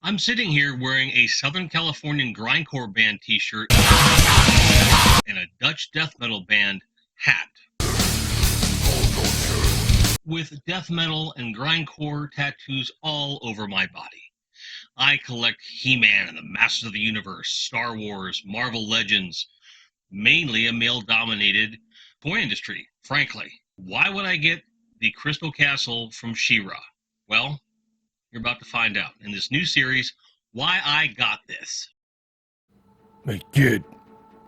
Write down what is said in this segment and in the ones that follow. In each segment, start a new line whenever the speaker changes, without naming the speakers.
I'm sitting here wearing a Southern Californian grindcore band t-shirt and a Dutch death metal band hat with death metal and grindcore tattoos all over my body. I collect He-Man and the Masters of the Universe, Star Wars, Marvel Legends, mainly a male-dominated toy industry, frankly. Why would I get the Crystal Castle from She-Ra? Well, you're about to find out in this new series why I got this.
Hey, kid.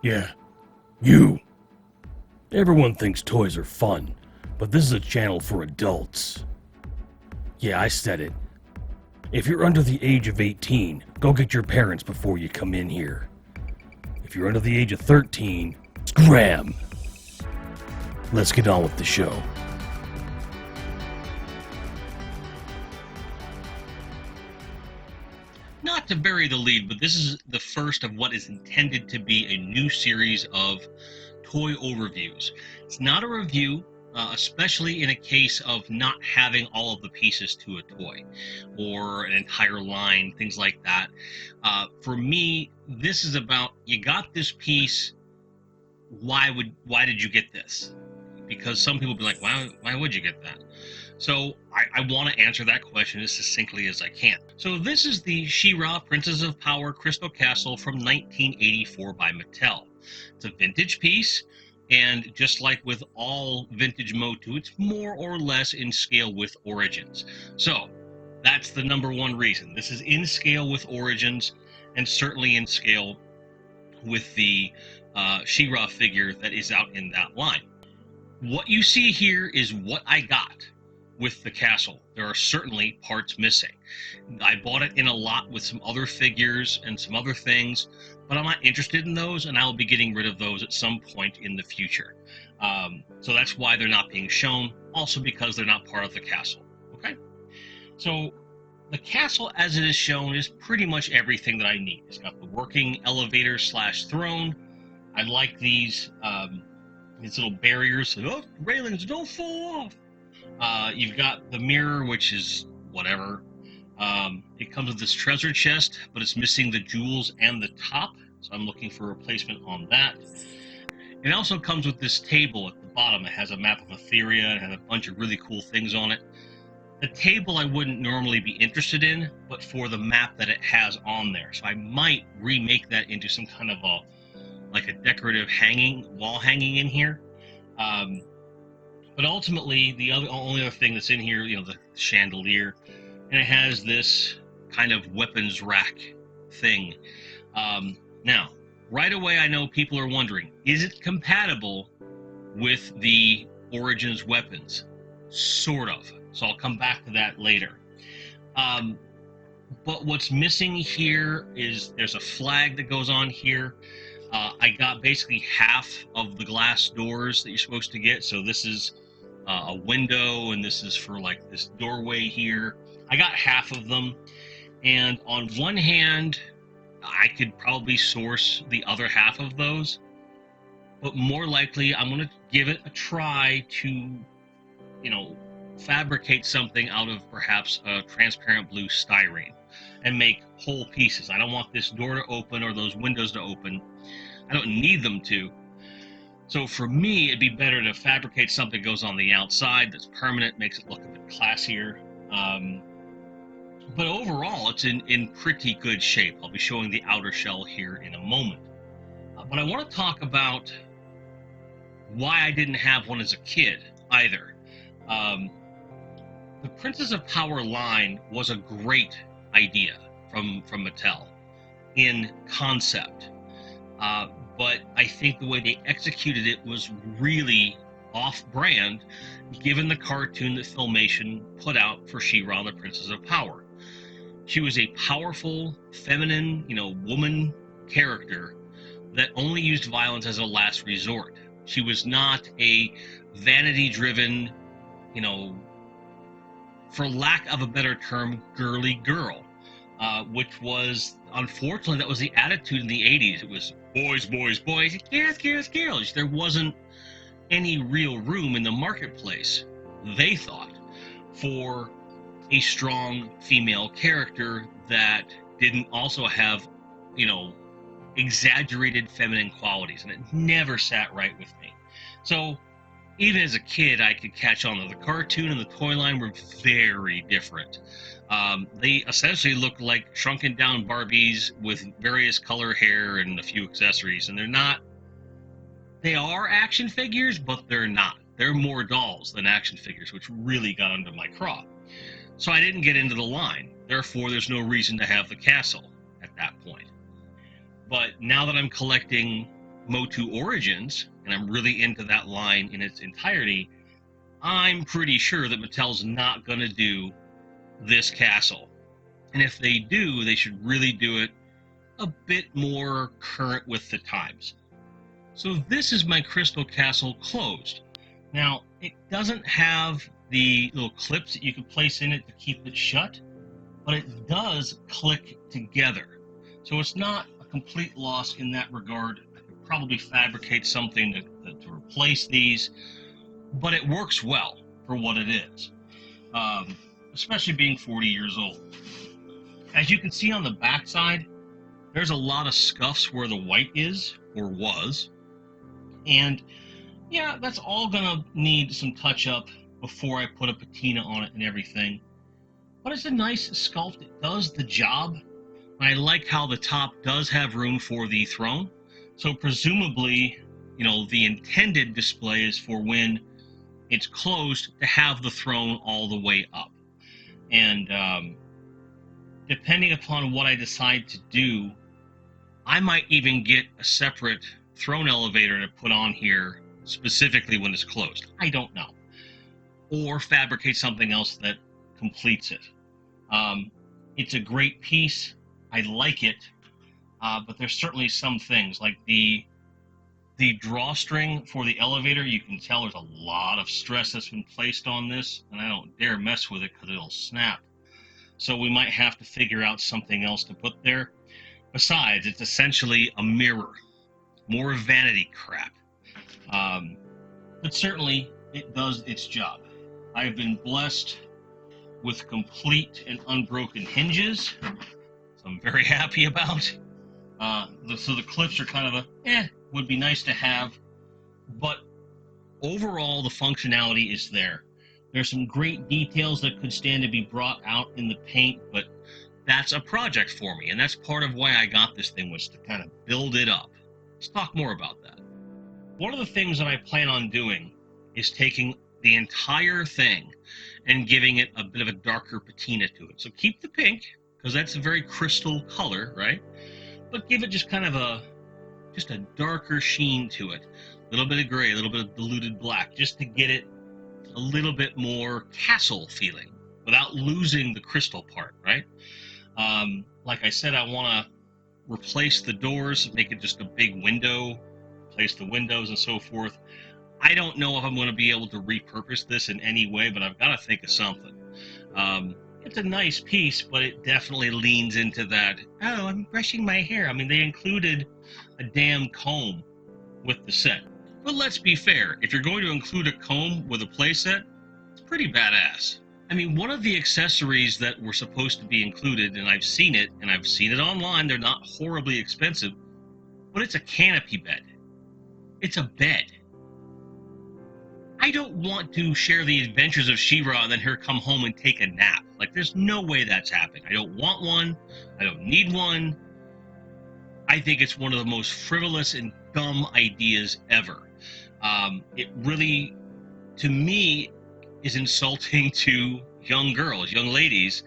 Yeah, you. Everyone thinks toys are fun, but this is a channel for adults. Yeah, I said it. If you're under the age of 18, go get your parents before you come in here. If you're under the age of 13, scram! Let's get on with the show.
Not to bury the lead, but this is the first of what is intended to be a new series of toy overviews. It's not a review, especially in a case of not having all of the pieces to a toy or an entire line, things like that. For me, this is about, you got this piece, why did you get this? Because some people be like, why would you get that? So I want to answer that question as succinctly as I can. So this is the She-Ra Princess of Power Crystal Castle from 1984 by Mattel. It's a vintage piece, and just like with all vintage Motu, it's more or less in scale with Origins. So that's the number one reason. This is in scale with Origins, and certainly in scale with the She-Ra figure that is out in that line. What you see here is what I got with the castle. There are certainly parts missing. I bought it in a lot with some other figures and some other things, but I'm not interested in those, and I'll be getting rid of those at some point in the future. So that's why they're not being shown, also because they're not part of the castle. Okay? So the castle as it is shown is pretty much everything that I need. It's got the working elevator / throne. I like these little barriers, so railings don't fall off. You've got the mirror, which is whatever. It comes with this treasure chest, but it's missing the jewels and the top, so I'm looking for a replacement on that. It also comes with this table at the bottom. It has a map of Etheria and has a bunch of really cool things on it. The table I wouldn't normally be interested in, but for the map that it has on there. So I might remake that into some kind of a decorative wall hanging in here. But ultimately, the only other thing that's in here, the chandelier, and it has this kind of weapons rack thing. Now, right away, I know people are wondering, is it compatible with the Origins weapons? Sort of. So I'll come back to that later. But what's missing here is there's a flag that goes on here. I got basically half of the glass doors that you're supposed to get. So this is a window, and this is for this doorway here. I got half of them, and on one hand, I could probably source the other half of those, but more likely I'm going to give it a try to, fabricate something out of perhaps a transparent blue styrene and make whole pieces. I don't want this door to open or those windows to open. I don't need them to. So for me, it'd be better to fabricate something that goes on the outside that's permanent, makes it look a bit classier. But overall, it's in pretty good shape. I'll be showing the outer shell here in a moment. But I want to talk about why I didn't have one as a kid either. The Princess of Power line was a great idea from Mattel in concept. But I think the way they executed it was really off-brand, given the cartoon that Filmation put out for She-Ra, the Princess of Power. She was a powerful, feminine, woman character that only used violence as a last resort. She was not a vanity-driven, for lack of a better term, girly girl. Which was, unfortunately, that was the attitude in the 80s. It was boys, boys, boys, girls, girls, girls. There wasn't any real room in the marketplace, they thought, for a strong female character that didn't also have, you know, exaggerated feminine qualities, and it never sat right with me. So even as a kid, I could catch on that the cartoon and the toy line were very different. They essentially look like shrunken down Barbies with various color hair and a few accessories, and they're not. They are action figures, but they're not. They're more dolls than action figures, which really got under my craw. So I didn't get into the line. Therefore, there's no reason to have the castle at that point. But now that I'm collecting Motu Origins, and I'm really into that line in its entirety, I'm pretty sure that Mattel's not going to do this castle. And if they do, they should really do it a bit more current with the times. So this is my Crystal Castle closed. Now, it doesn't have the little clips that you can place in it to keep it shut, but it does click together. So it's not a complete loss in that regard. I could probably fabricate something to replace these, but it works well for what it is, especially being 40 years old. As you can see on the back side, there's a lot of scuffs where the white is, or was, and yeah, that's all gonna need some touch up before I put a patina on it and everything. But it's a nice sculpt. It does the job. And I like how the top does have room for the throne. So presumably, you know, the intended display is for when it's closed to have the throne all the way up. And depending upon what I decide to do, I might even get a separate throne elevator to put on here specifically when it's closed. I don't know. Or fabricate something else that completes it. It's a great piece. I like it, but there's certainly some things like the drawstring for the elevator. You can tell there's a lot of stress that's been placed on this, and I don't dare mess with it because it'll snap. So we might have to figure out something else to put there. Besides, it's essentially a mirror, more vanity crap. But certainly it does its job. I've been blessed with complete and unbroken hinges, so I'm very happy about. So the clips are kind of would be nice to have, but overall the functionality is there. There's some great details that could stand to be brought out in the paint, but that's a project for me, and that's part of why I got this thing, was to kind of build it up. Let's talk more about that. One of the things that I plan on doing is taking the entire thing and giving it a bit of a darker patina to it. So keep the pink, because that's a very crystal color, right? But give it just kind of a darker sheen to it. A little bit of gray, a little bit of diluted black, just to get it a little bit more castle feeling without losing the crystal part, right? Like I said, I want to replace the doors, make it just a big window, replace the windows and so forth. I don't know if I'm going to be able to repurpose this in any way, but I've got to think of something. It's a nice piece, but it definitely leans into that, oh, I'm brushing my hair. I mean, they included a damn comb with the set. But let's be fair, if you're going to include a comb with a playset, it's pretty badass. I mean, one of the accessories that were supposed to be included, and I've seen it online, they're not horribly expensive, but it's a canopy bed. It's a bed. I don't want to share the adventures of She-Ra and then her come home and take a nap. Like, there's no way that's happening. I don't want one. I don't need one. I think it's one of the most frivolous and dumb ideas ever. It really, to me, is insulting to young girls, young ladies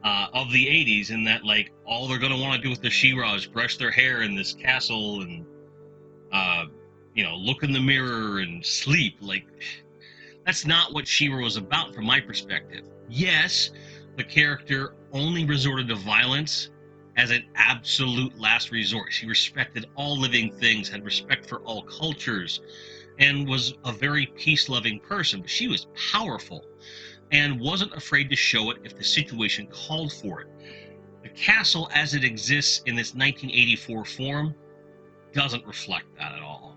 of the 80s, in that, like, all they're going to want to do with the She-Ra is brush their hair in this castle and look in the mirror and sleep. Like, that's not what She-Ra was about from my perspective. Yes, the character only resorted to violence as an absolute last resort. She respected all living things, had respect for all cultures, and was a very peace-loving person. But she was powerful and wasn't afraid to show it if the situation called for it. The castle as it exists in this 1984 form doesn't reflect that at all.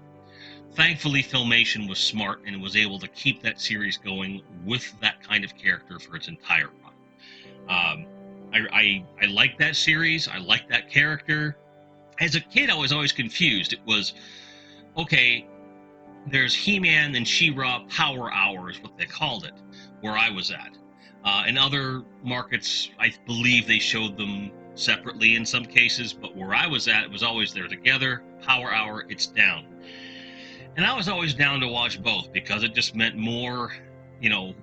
Thankfully, Filmation was smart and was able to keep that series going with that kind of character for its entire run. I like that series. I like that character. As a kid, I was always confused. It was okay. There's He-Man and She-Ra Power Hours, what they called it, where I was at. In other markets, I believe they showed them separately in some cases, but where I was at, it was always there together. Power Hour, it's down. And I was always down to watch both because it just meant more,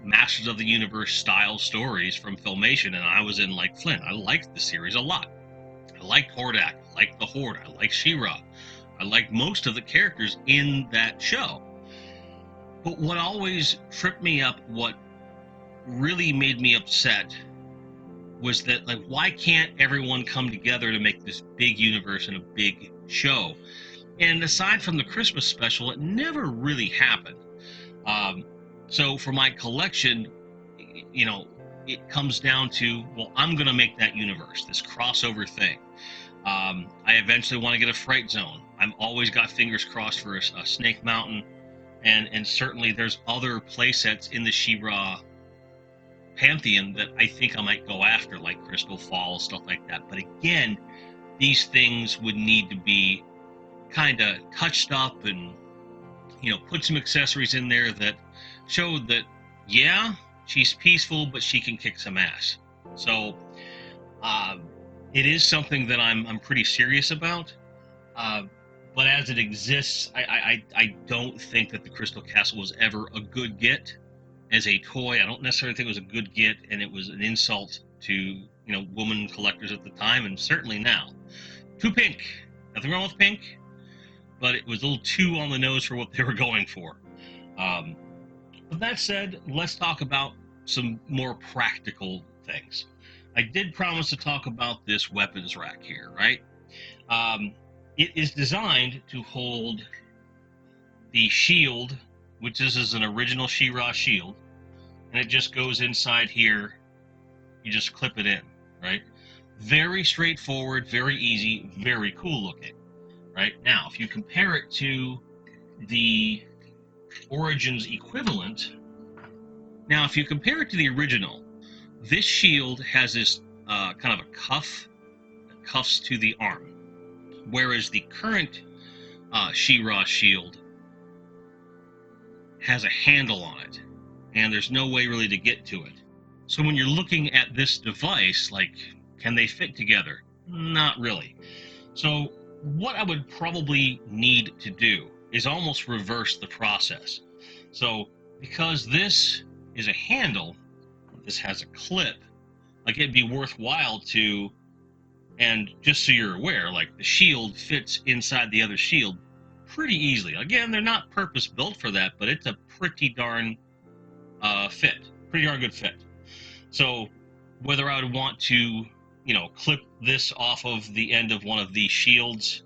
Masters of the Universe style stories from Filmation, and I was in like Flynn. I liked the series a lot. I liked Hordak, I liked the Horde, I liked She-Ra. I liked most of the characters in that show. But what always tripped me up, what really made me upset, was that, like, why can't everyone come together to make this big universe and a big show? And aside from the Christmas special, it never really happened. So for my collection, it comes down to, well, I'm going to make that universe, this crossover thing. I eventually want to get a Fright Zone. I'm always got fingers crossed for a Snake Mountain, and certainly there's other playsets in the She-Ra pantheon that I think I might go after, like Crystal Falls, stuff like that. But again, these things would need to be kind of touched up and put some accessories in there that showed that, yeah, she's peaceful, but she can kick some ass. So it is something that I'm pretty serious about. But as it exists, I don't think that the Crystal Castle was ever a good get as a toy. I don't necessarily think it was a good get, and it was an insult to woman collectors at the time, and certainly now. Too pink. Nothing wrong with pink, but it was a little too on the nose for what they were going for. With that said, let's talk about some more practical things. I did promise to talk about this weapons rack here, right? It is designed to hold the shield, which is an original She-Ra shield, and it just goes inside here. You just clip it in, right? Very straightforward, very easy, very cool looking, right? Now, if you compare it to the Origins equivalent, now if you compare it to the original, this shield has this kind of a cuff that cuffs to the arm, whereas the current She-Ra shield has a handle on it, and there's no way really to get to it. So when you're looking at this device, like, can they fit together? Not really. So what I would probably need to do is almost reverse the process. So because this is a handle, this has a clip, like, it'd be worthwhile to, and just so you're aware, like, the shield fits inside the other shield pretty easily. Again, they're not purpose built for that, but it's a pretty darn pretty darn good fit. So whether I would want to, clip this off of the end of one of these shields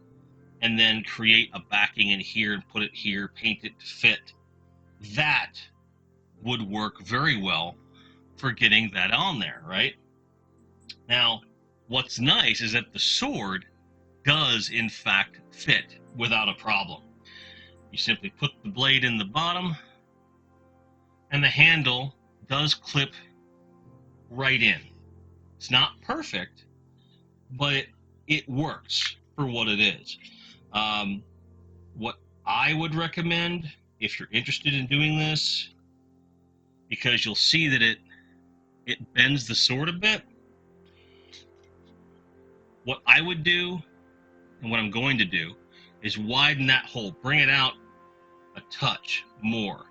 and then create a backing in here and put it here, paint it to fit, that would work very well for getting that on there, right? Now, what's nice is that the sword does in fact fit without a problem. You simply put the blade in the bottom, and the handle does clip right in. It's not perfect, but it works for what it is. What I would recommend, if you're interested in doing this, because you'll see that it bends the sword a bit, what I would do, and what I'm going to do, is widen that hole, bring it out a touch more,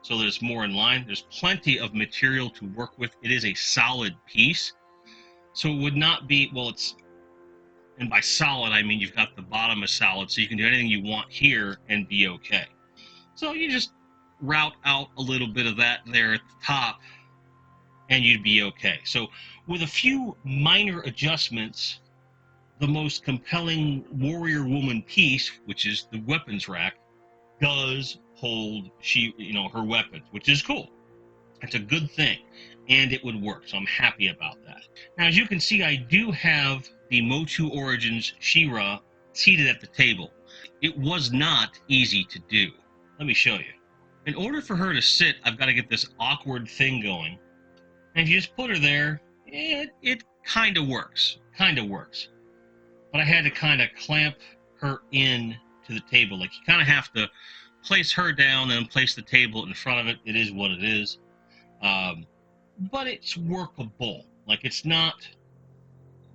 so that it's more in line. There's plenty of material to work with. It is a solid piece, so it would not be, well, it's, and by solid I mean you've got the bottom is solid, so you can do anything you want here and be okay. So you just route out a little bit of that there at the top, and you'd be okay. So with a few minor adjustments, the most compelling warrior woman piece, which is the weapons rack, does hold her weapons, which is cool. It's a good thing, and it would work, so I'm happy about that. Now, as you can see, I do have the Motu Origins She-Ra seated at the table. It was not easy to do. Let me show you. In order for her to sit, I've got to get this awkward thing going, and if you just put her there, it kind of works. But I had to kind of clamp her in to the table. Like, you kind of have to place her down and place the table in front of it. It is what it is. But it's workable. Like, it's not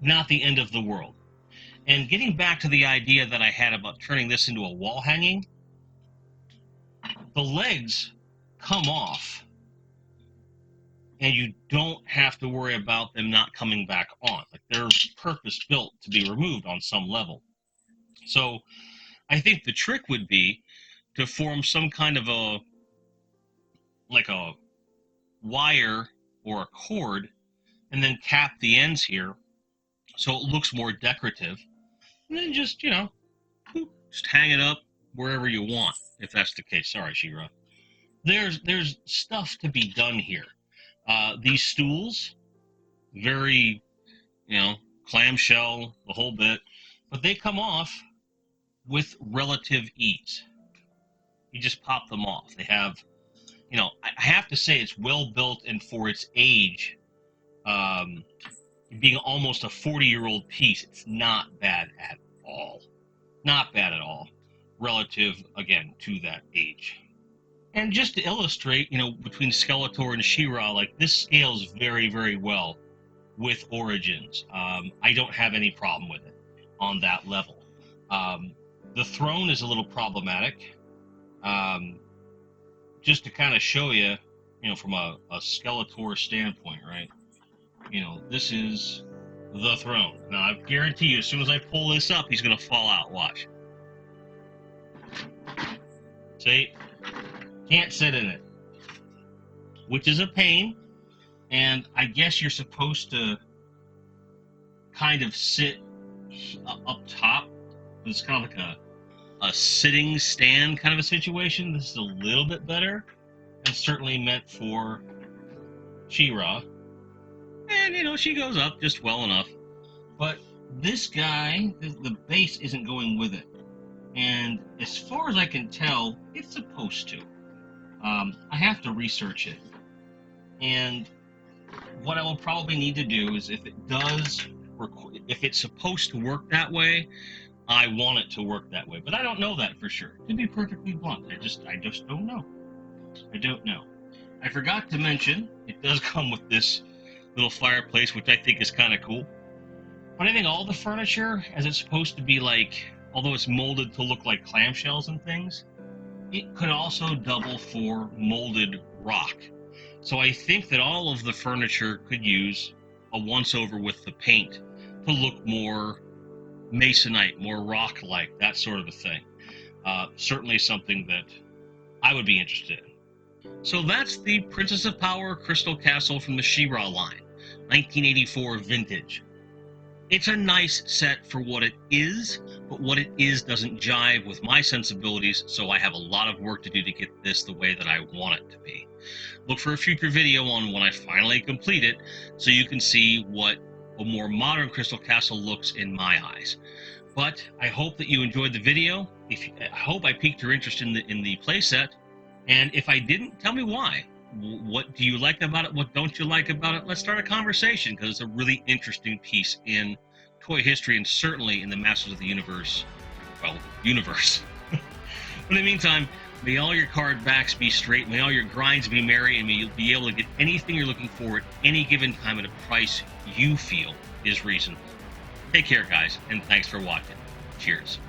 the end of the world. And getting back to the idea that I had about turning this into a wall hanging, the legs come off, and you don't have to worry about them not coming back on. Like, they're purpose-built to be removed on some level. So I think the trick would be to form some kind of a wire or a cord, and then cap the ends here so it looks more decorative, and then just, just hang it up wherever you want, if that's the case. Sorry, She-Ra. There's stuff to be done here. These stools, very, clamshell, the whole bit, but they come off with relative ease. You just pop them off. They have, I have to say it's well built, and for its age, being almost a 40-year-old piece, it's not bad at all. Not bad at all, relative, again, to that age. And just to illustrate, between Skeletor and She-Ra, like, this scales very, very well with Origins. I don't have any problem with it on that level. The throne is a little problematic. Just to kind of show you, from a Skeletor standpoint, right? This is the throne. Now, I guarantee you, as soon as I pull this up, he's going to fall out. Watch. See? Can't sit in it. Which is a pain. And I guess you're supposed to kind of sit up top. It's kind of like a sitting stand kind of a situation. This is a little bit better, and certainly meant for She-Ra. And, she goes up just well enough. But this guy, the base isn't going with it. And as far as I can tell, it's supposed to. I have to research it. And what I will probably need to do is, if it's supposed to work that way, I want it to work that way. But I don't know that for sure. To be perfectly blunt, I just don't know. I don't know. I forgot to mention, it does come with this little fireplace, which I think is kind of cool. But I think all the furniture, as it's supposed to be like, although it's molded to look like clamshells and things, it could also double for molded rock. So I think that all of the furniture could use a once-over with the paint to look more masonite, more rock-like, that sort of a thing. Certainly something that I would be interested in. So that's the Princess of Power Crystal Castle from the She-Ra line, 1984 vintage. It's a nice set for what it is, but what it is doesn't jive with my sensibilities, so I have a lot of work to do to get this the way that I want it to be. Look for a future video on when I finally complete it, so you can see what a more modern Crystal Castle looks in my eyes. But I hope that you enjoyed the video. I hope I piqued your interest in the playset, and if I didn't, tell me why. What do you like about it? What don't you like about it? Let's start a conversation, because it's a really interesting piece in toy history, and certainly in the Masters of the Universe, universe. But in the meantime, may all your card backs be straight, may all your grinds be merry, and may you be able to get anything you're looking for at any given time at a price you feel is reasonable. Take care, guys, and thanks for watching. Cheers.